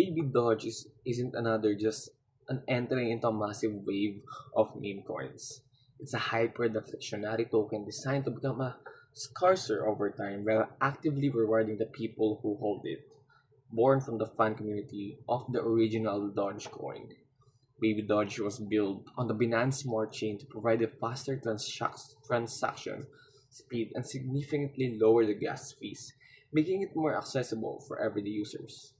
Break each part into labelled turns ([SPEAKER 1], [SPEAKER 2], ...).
[SPEAKER 1] Baby Dodge isn't another just an entering into a massive wave of meme coins. It's a hyper-deflectionary token designed to become a scarcer over time while actively rewarding the people who hold it. Born from the fan community of the original Dogecoin, Baby Dodge was built on the Binance Smart Chain to provide a faster transaction speed and significantly lower the gas fees, making it more accessible for everyday users.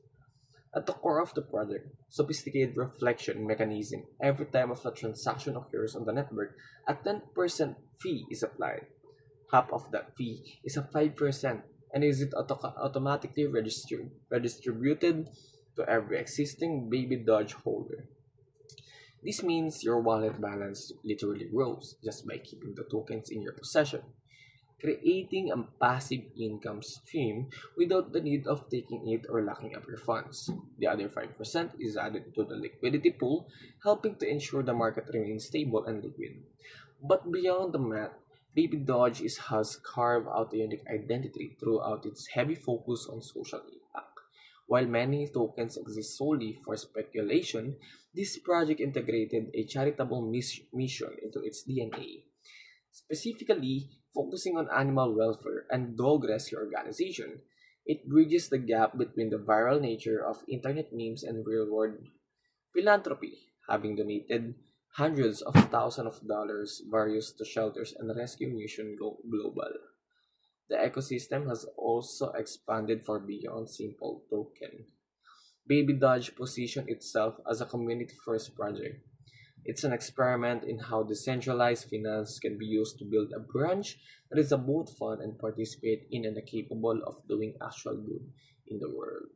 [SPEAKER 1] At the core of the project, sophisticated reflection mechanism. Every time of a transaction occurs on the network, a 10% fee is applied. Half of that fee is a 5% and is it automatically redistributed to every existing Baby Dodge holder. This means your wallet balance literally grows just by keeping the tokens in your possession, creating a passive income stream without the need of taking it or locking up your funds. The other 5% is added to the liquidity pool, helping to ensure the market remains stable and liquid. But beyond the math, Baby Dodge has carved out a unique identity throughout its heavy focus on social impact. While many tokens exist solely for speculation, this project integrated a charitable mission into its DNA, specifically focusing on animal welfare and dog rescue organization. It bridges the gap between the viral nature of internet memes and real-world philanthropy, having donated hundreds of thousands of dollars various to shelters and rescue mission global. The ecosystem has also expanded far beyond simple token. Baby Dodge positioned itself as a community-first project. It's an experiment in how decentralized finance can be used to build a branch that is both fun and participate in and capable of doing actual good in the world.